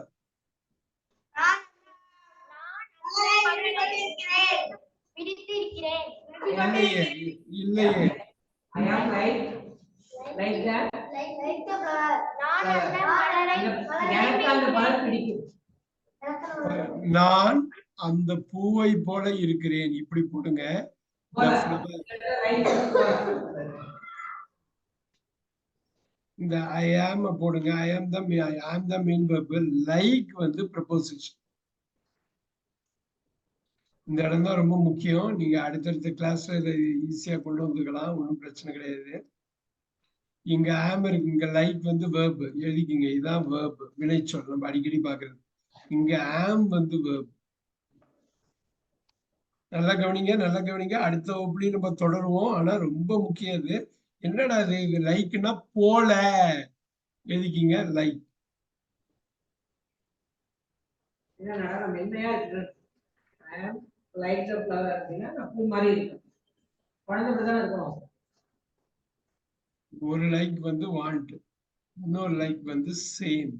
இல்லையே, இல்லையே. I am like that. எனக்கு அந்த மலர் பிடிக்கும். நான் அந்த பூவை போல இருக்கிறேன். இப்படி போடுங்க. இந்த I am போடுங்க. I am the main verb. Like வந்து preposition. இந்த இடம் தான் ரொம்ப முக்கியம். நீங்க அடுத்தடுத்த கிளாஸ்ல இதை ஈஸியா கொண்டு வந்துக்கலாம், ஒன்றும் பிரச்சனை கிடையாது. இங்க am இருக்கு, இங்க like வந்து verb எழுதிக்கிங்க. இதுதான் verb, வினைச்சொல், நம்ம அடிக்கடி பாக்குறது. இங்க am வந்து verb. நல்லா கவனிங்க, நல்லா கவனிங்க. அடுத்த வகுப்புலையும் நம்ம தொடருவோம். ஆனா ரொம்ப முக்கியம் அது. என்னடா இது லைக்னா போல எழுதிக்கிங்க. லைக் மென்மையா இருக்கு. I am like the flower அப்படின்னா பூ மாதிரி இருக்கு. குழந்தை தான் இருக்கும். ஒரு லைக் வந்து want, இன்னொரு லைக் வந்து சேம்.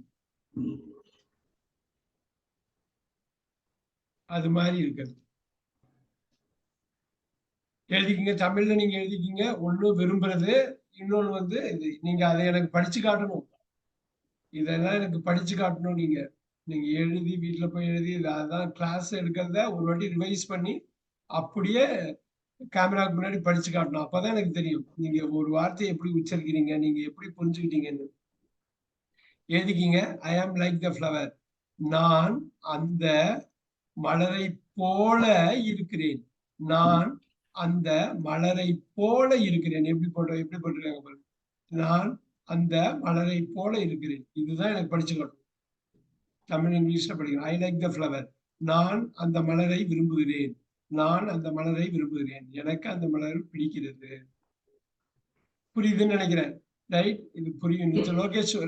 அது மாதிரி இருக்கிறது. எழுதிக்கிங்க. தமிழ்ல நீங்க எழுதிக்கிங்க. ஒண்ணு விரும்புறது, இன்னொன்னு வந்து இது. நீங்க அதை எனக்கு படிச்சு காட்டணும். இதெல்லாம் எனக்கு படிச்சு காட்டணும். நீங்க எழுதி வீட்டுல போய் எழுதி, அதான் கிளாஸ் எடுக்கிறத ஒரு வாட்டி ரிவைஸ் பண்ணி அப்படியே கேமராக்கு முன்னாடி படிச்சு காட்டணும். அப்பதான் எனக்கு தெரியும் நீங்க ஒரு வார்த்தையை எப்படி உச்சரிக்கிறீங்க, நீங்க எப்படி புரிஞ்சுக்கிட்டீங்கன்னு. எழுதிக்கிங்க. I am like the flower. நான் அந்த மலரை போல இருக்கிறேன். நான் அந்த மலரை போல இருக்கிறேன். எப்படி போட்டிருக்காங்க பாருங்க. நான் அந்த மலரை போல இருக்கிறேன். இதுதான் எனக்கு படிச்சு காட்டணும். தமிழ் இங்கிலீஷ்ல படிக்கிறேன். I like the flower. நான் அந்த மலரை விரும்புகிறேன். நான் அந்த மலரை விரும்புகிறேன். எனக்கு அந்த மலர் பிடிக்கிறது. புரியுதுன்னு நினைக்கிறேன். ரைட், இது புரியும்.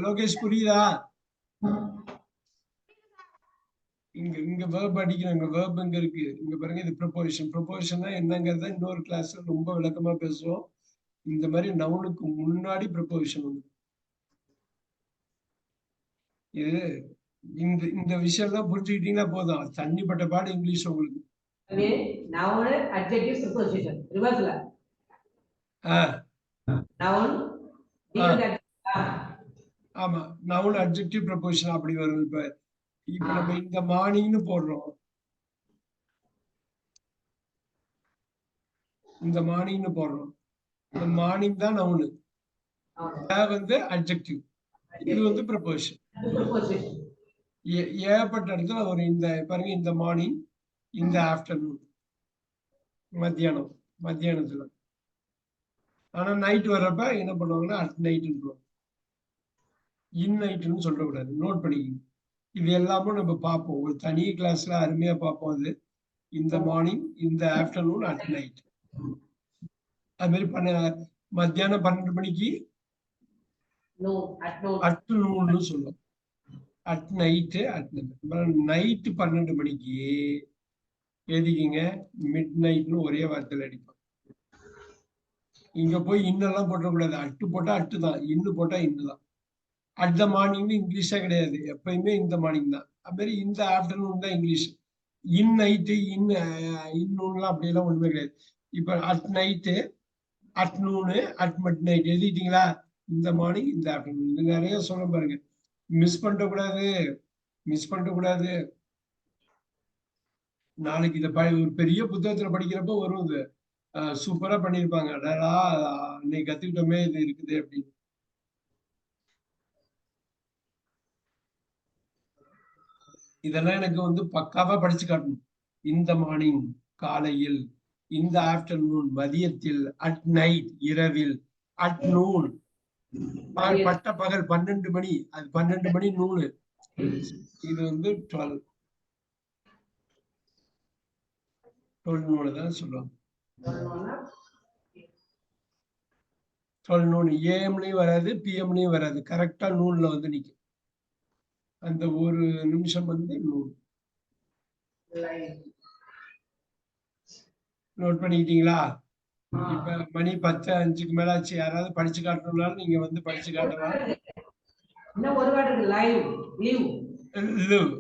லோகேஷ் புரியுதா? இங்க verb அடிக்கிறோம். இங்க verb எங்க இருக்கு? இங்க பாருங்க, இது ப்ரொபோசிஷன். ப்ரொபோசிஷன்னா என்னங்கிறத இன்னொரு கிளாஸ்ல ரொம்ப விளக்கமா பேசுவோம். இந்த மாதிரி நவுனுக்கு முன்னாடி ப்ரொபோசிஷன் வந்து இது. இந்த விஷயம் எல்லாம் புரிஞ்சுக்கிட்டீங்கன்னா போதும். தண்ணிப்பட்ட பாடு இங்கிலீஷ் உங்களுக்கு. noun adjective preposition ரிவர்ஸ்ல. noun ஆமா, noun adjective preposition அப்படி வரும். இப்ப நம்ம இந்த மார்னிங்னு போடுறோம். இந்த மார்னிங்னு போடுறோம். இந்த மார்னிங் தான் நவுன், வந்து adjective, இது வந்து preposition. ஏகப்பட்ட இடத்துல ஒரு இந்த பாருங்க, இந்த மார்னிங், இந்த ஆஃப்டர்நூன், மத்தியானத்துல. ஆனா நைட் வர்றப்ப என்ன பண்ணுவாங்கன்னா அட் நைட்னு, இன் நைட்னு சொல்லக்கூடாது. நோட் பண்ணிக்கிங்க. இது எல்லாமும் நம்ம பார்ப்போம், ஒரு தனி கிளாஸ்ல அருமையா பார்ப்போம். அது இந்த மார்னிங், இந்த ஆஃப்டர்நூன், அட் நைட். அது மாதிரி மத்தியானம் 12 மணிக்கு அட் நூன்னு சொல்லுவோம். அட் நைட்டு, நைட்டு 12 மணிக்கு எழுதிக்கிங்க. மிட் நைட்னு ஒரே வார்த்தையில அடிப்போம். இங்க போய் இன்னெல்லாம் போட்டக்கூடாது. அட்டு போட்டா அட்டு தான், இன்னு போட்டா இன்னு தான். அட் த மார்னிங்னு இங்கிலீஷா கிடையாது, எப்பயுமே இந்த மார்னிங் தான். அது மாதிரி இந்த ஆஃப்டர்நூன் தான் இங்கிலீஷ். இன் நைட்டு, இன்னும்லாம் அப்படியெல்லாம் ஒண்ணுமே கிடையாது. இப்ப at night, at noon, at midnight எழுதிட்டீங்களா? இந்த மார்னிங், இந்த ஆஃப்டர்நூன். இது நிறைய சொல்ல பாருங்க. மிஸ் பண்ணக்கூடாது. நாளைக்கு இதை ஒரு பெரிய புத்தகத்துல படிக்கிறப்ப வரும். இது சூப்பரா பண்ணிருப்பாங்க. அடடா, இன்னைக்கு கத்துக்கிட்டோமே, இது இருக்குது அப்படின்னு. இதெல்லாம் எனக்கு வந்து பக்காவா படிச்சு காட்டணும். இந்த மார்னிங் காலையில், இந்த ஆஃப்டர்நூன் மதியத்தில், அட் நைட் இரவில், அட் நூன் பட்ட பகல் 12 மணி, அது 12 மணி நூனு, இது வந்து 12 நூனு தான் சொல்லுவாங்க. 12 நூன் ஏஎம்லயும் வராது, பிஎம்லயும் வராது. கரெக்டா நூன்ல வந்து நிக்கும். அந்த ஒரு நிமிஷம் வந்து நூன். நோட் பண்ணிக்கிட்டீங்களா? இப்ப மணி 10:05 மேல ஆச்சு. யாராவது படிச்சு காட்டணும்னாலும் நீங்க வந்து படிச்சு காட்டலாம். இன்னும் ஒரு வேர்டு இருக்கு, லைவ், லீவ். லிவ்,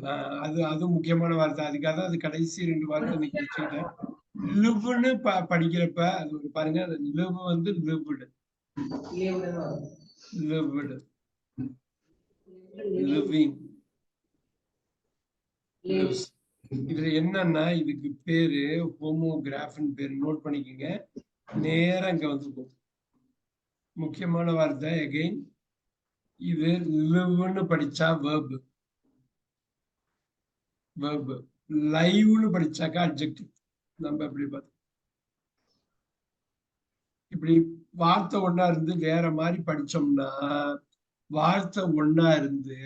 அது முக்கியமான வார்த்தை. அதுக்காக தான் அது கடைசி 2 வார்த்தை நீங்க வச்சுக்கிட்டேன். லிவ்னு படிக்கிறப்ப அது ஒரு பாருங்க, லிவ் வந்து லிவ்டு, லிவ்டு, லிவிங், லிவ்ஸ். இதுல என்னன்னா இதுக்கு பேரு ஹோமோகிராஃப்னு பேரு. நோட் பண்ணிக்கோங்க. நேரா இங்க வந்துருக்கும். முக்கியமான வார்த்தை அகைன். இது லிவ்னு படிச்சா வெர்ப், வெர்ப். லைவ்னு படிச்சாக்கா அட்ஜெக்டிவ். நம்ம எப்படி பார்த்தோம். இப்படி வார்த்தை ஒண்ணா இருந்து வேற மாதிரி படிச்சோம்னா, வார்த்தை ஒண்ணா இருந்து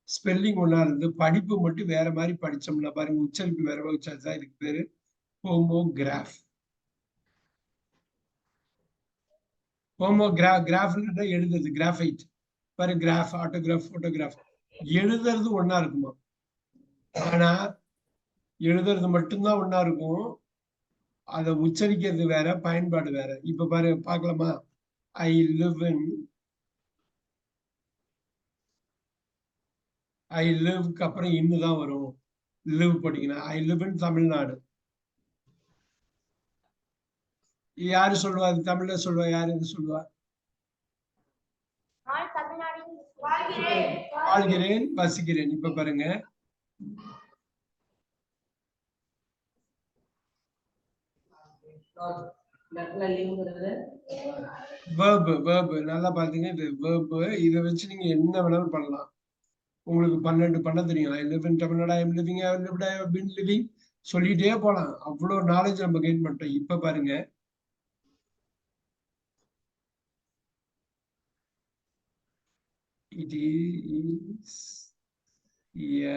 ஸ்பெல்லிங் ஒண்ணா இருந்து படிப்பு மட்டும் வேற மாதிரி படிச்சோம்னா பாருங்க, உச்சரிப்பு வேற வச்சாச்சா, இதுக்கு பேரு ஹோமோகிராஃப். கிராஃப்னா எழுதுறது, கிராஃபைட் பாரு, கிராஃப், ஆட்டோகிராஃப், போட்டோகிராஃப். எழுதுறது ஒண்ணா இருக்குமா, ஆனா எழுதுறது மட்டும்தான் ஒண்ணா இருக்கும். அதை உச்சரிக்கிறது வேற, பயன்பாடு வேற. இப்ப பாரு பார்க்கலாமா? ஐ லிவ் இன், ஐ லிவ்க்கு அப்புறம் இன்னுதான் வரும். லிவ் போட்டீங்கன்னா ஐ லிவ் இன் தமிழ்நாடு. யாரு சொல்லுவா? அது தமிழ்ல சொல்லுவா? யாரு இது சொல்லுவா? வாழ்கிறேன், வசிக்கிறேன். இப்ப பாருங்க, verb, verb. நல்லா பாத்தீங்க, இது verb. இதை வச்சு நீங்க என்ன வேணாலும் பண்ணலாம். உங்களுக்கு 12 பண்ண தெரியும். I live in Tamil Nadu, I am living, I lived, I have been living, சொல்லிட்டே போலாம். அவ்வளவு நாலேஜ் நம்ம கெயின் பண்ணிட்டோம். இப்ப பாருங்க, it is a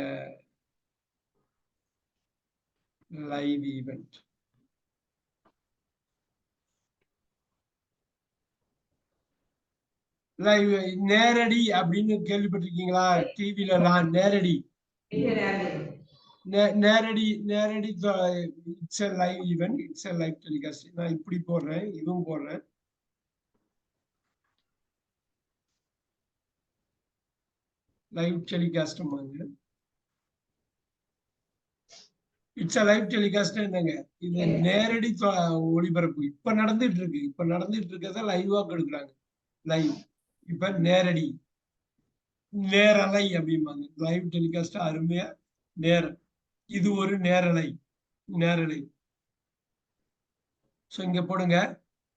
live event. Live, நேரடி அப்படின்னு கேள்விப்பட்டிருக்கீங்களா? டிவில எல்லாம் நேரடி, நேரடி, நேரடி. It's a live event, it's a live telecast. நான் இப்படி போடுறேன், இதுவும் போடுறேன். Live telecast. It's a live telecast என்னங்க? இது நேரடி ஒளிபரப்பு. இப்ப நடந்துட்டு இருக்கு. இப்ப நடந்துட்டு இருக்கிறத லைவா கொடுக்குறாங்க. லைவ். இப்ப நேரடி, நேரலை அப்படிம்பாங்க. லைவ் டெலிகாஸ்ட் அருமையா. நேரம், இது ஒரு நேரலை, நேரலை. சோ இங்க போடுங்க.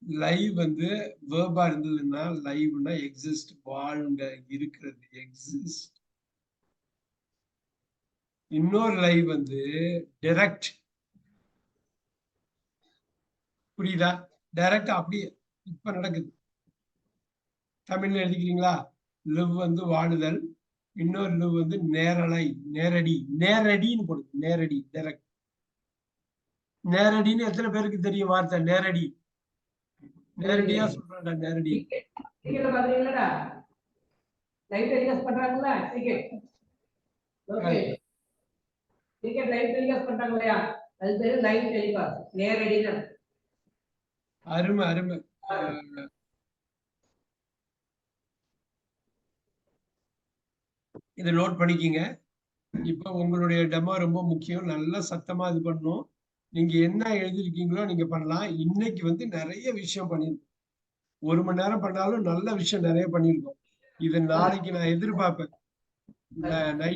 லைவ் வந்து வேர்பா இருந்ததுன்னா, லைவ்னா எக்ஸிஸ்ட், வாழ்ங்க, இருக்கிறது, எக்ஸிஸ்ட். இன்னொரு லைவ் வந்து டைரக்ட். புரியுதா? டைரக்ட் அப்படியே இப்ப நடக்குது. தமிழ்ல எழுதிக்கிறீங்களா? லிவ் வந்து வாழுதல், இன்னொரு லிவ் வந்து நேரலை, நேரடி. நேரடின்னு போடுது, நேரடி, டைரக்ட். நேரடின்னு எத்தனை பேருக்கு தெரியும் வார்த்தை நேரடி? நேரடியா சொல்றாங்க நேரடி. கிரிக்கெட் பாக்குறீங்களா? லைவ் டெலிகாஸ்ட் பண்றாங்கல்ல cricket. Okay, cricket live telecast பண்றாங்க இல்லையா, அது பேரு லைவ் டெலிகாஸ்ட், நேரடினா. அருமை, அருமை. இதை நோட் பண்ணிக்கிங்க. இப்ப உங்களுடைய டெமோ ரொம்ப முக்கியம். நல்லா சத்தமா இது பண்ணணும். நீங்க என்ன எழுதிருக்கீங்களோ நீங்க பண்ணலாம். இன்னைக்கு வந்து நிறைய விஷயம் பண்ணிருக்கோம். 1 மணி நேரம் பண்ணாலும் நல்ல விஷயம் நிறைய பண்ணிருக்கோம். இது நாளைக்கு நான் எதிர்பார்ப்பேன். நைட்